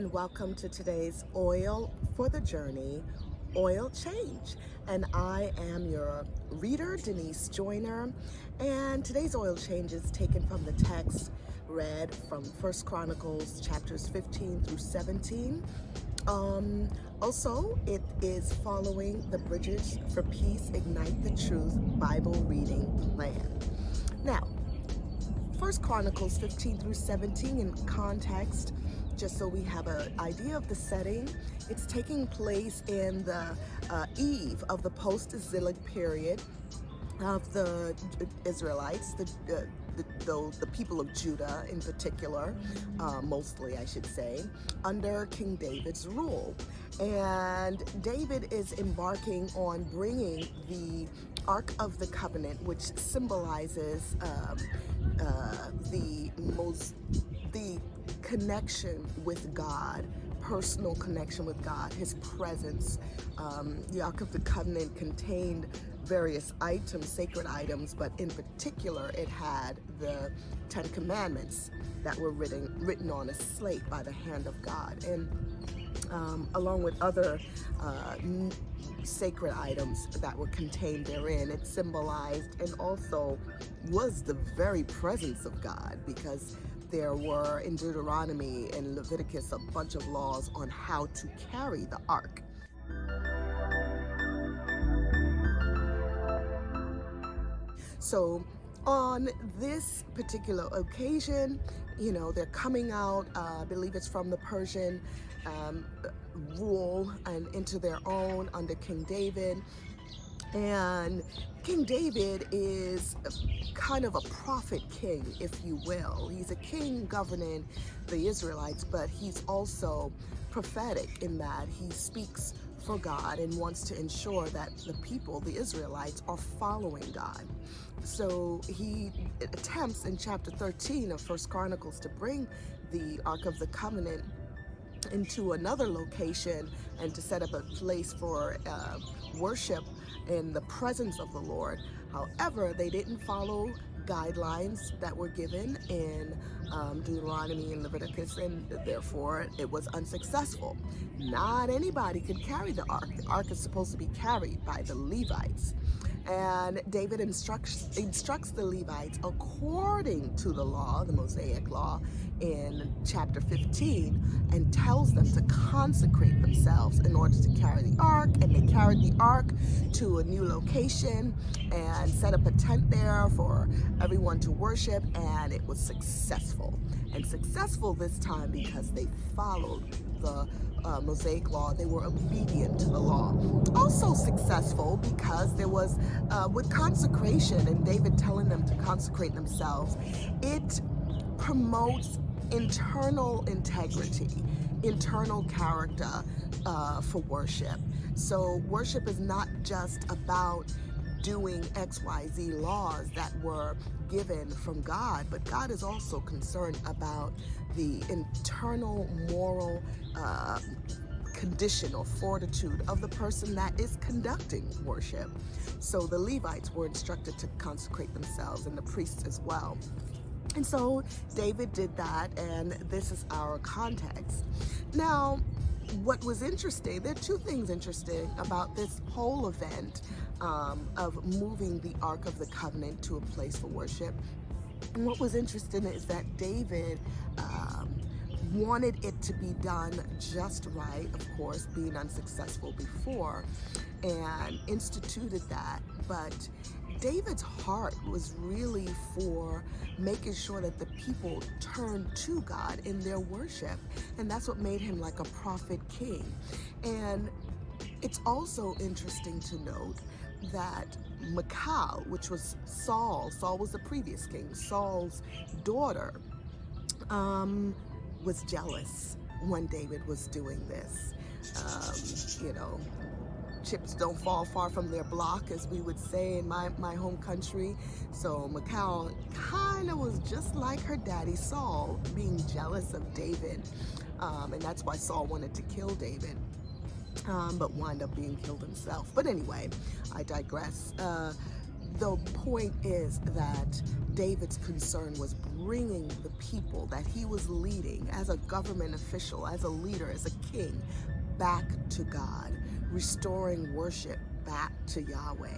and welcome to today's Oil for the Journey, Oil Change. And I am your reader, Denise Joyner, and today's oil change is taken from the text read from First Chronicles chapters 15 through 17. Also, it is following the Bridges for Peace Ignite the Truth Bible reading plan. Now, First Chronicles 15 through 17 in context, just so we have an idea of the setting. It's taking place in the eve of the post-exilic period of the Israelites, the people of Judah in particular, mostly I should say, under King David's rule. And David is embarking on bringing the Ark of the Covenant, which symbolizes the connection with God, personal connection with God, His presence. The Ark of the Covenant contained various items, sacred items, but in particular it had the Ten Commandments that were written on a slate by the hand of God, and along with other sacred items that were contained therein. It symbolized and also was the very presence of God, because there were in Deuteronomy and Leviticus a bunch of laws on how to carry the ark. So on this particular occasion, they're coming out, I believe it's from the Persian rule and into their own under King David. And King David is kind of a prophet king, if you will. He's a king governing the Israelites, but he's also prophetic in that he speaks for God and wants to ensure that the people, the Israelites, are following God. So he attempts in chapter 13 of First Chronicles to bring the Ark of the Covenant into another location and to set up a place for worship in the presence of the Lord. However, they didn't follow guidelines that were given in Deuteronomy and Leviticus, and therefore it was unsuccessful. Not anybody could carry the ark. The ark is supposed to be carried by the Levites. And David instructs the Levites according to the law, the Mosaic law, in chapter 15, and tells them to consecrate themselves in order to carry the ark. And they carried the ark to a new location and set up a tent there for everyone to worship, and it was successful. And successful this time because they followed the Mosaic law. They were obedient to the law. Also successful because there was, with consecration and David telling them to consecrate themselves, it promotes internal integrity, internal character for worship. So worship is not just about doing XYZ laws that were given from God, but God is also concerned about the internal moral condition or fortitude of the person that is conducting worship. So the Levites were instructed to consecrate themselves, and the priests as well. And so David did that, and this is our context. Now, what was interesting, there are two things interesting about this whole event of moving the Ark of the Covenant to a place for worship. And what was interesting is that David wanted it to be done just right, of course, being unsuccessful before, and instituted that. But David's heart was really for making sure that the people turned to God in their worship. And that's what made him like a prophet king. And it's also interesting to note that Michal, which was Saul was the previous king, Saul's daughter, was jealous when David was doing this. Chips don't fall far from their block, as we would say in my home country. So Michal kind of was just like her daddy Saul, being jealous of David. And that's why Saul wanted to kill David, but wound up being killed himself. But anyway, I digress. The point is that David's concern was bringing the people that he was leading as a government official, as a leader, as a king, back to God, restoring worship back to Yahweh.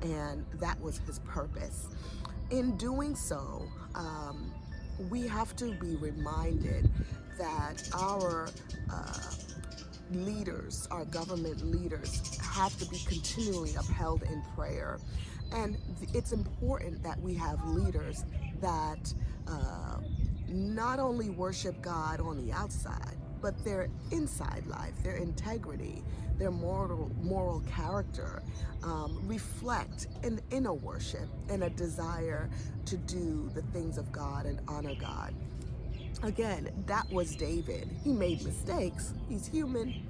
And that was his purpose. In doing so, we have to be reminded that our leaders, our government leaders, have to be continually upheld in prayer. And it's important that we have leaders that not only worship God on the outside, but their inside life, their integrity, their moral character reflect an inner worship and a desire to do the things of God and honor God. Again, that was David. He made mistakes. He's human.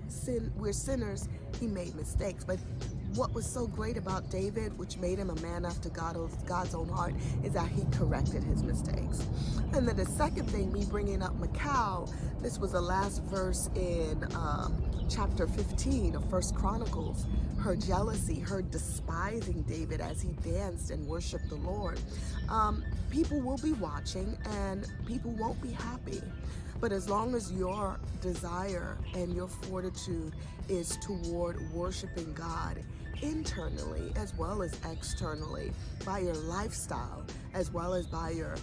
We're sinners. He made mistakes. But what was so great about David, which made him a man after God's own heart, is that he corrected his mistakes. And then the second thing, me bringing up Michal, this was the last verse in chapter 15 of First Chronicles. Her jealousy, her despising David as he danced and worshiped the Lord. People will be watching and people won't be happy. But as long as your desire and your fortitude is toward worshiping God internally as well as externally, by your lifestyle as well as by your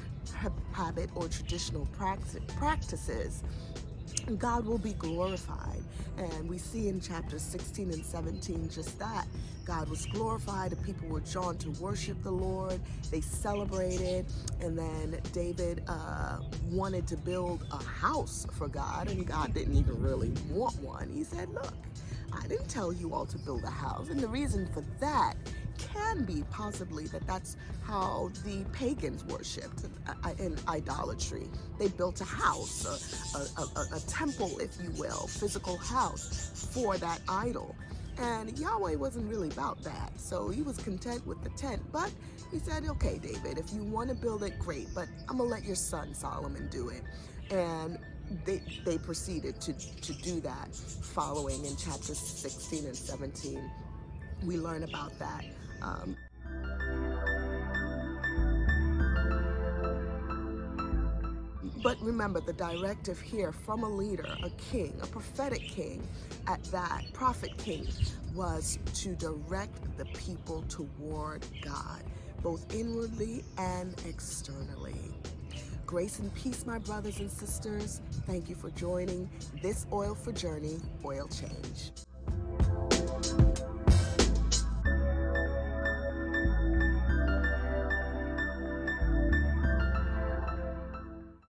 habit or traditional practices, God will be glorified. And we see in chapters 16 and 17 just that. God was glorified, the people were drawn to worship the Lord, they celebrated, and then David wanted to build a house for God, and God didn't even really want one. He said, look, I didn't tell you all to build a house. And the reason for that can be possibly that that's how the pagans worshipped in idolatry. They built a house, a temple, if you will, physical house for that idol. And Yahweh wasn't really about that. So he was content with the tent. But he said, okay, David, if you want to build it, great. But I'm going to let your son Solomon do it. And they proceeded to do that. Following in chapters 16 and 17, we learn about that. But remember, the directive here from a leader, a king, a prophetic king, at that prophet king, was to direct the people toward God, both inwardly and externally. Grace and peace, my brothers and sisters. Thank you for joining this Oil for Journey, Oil Change.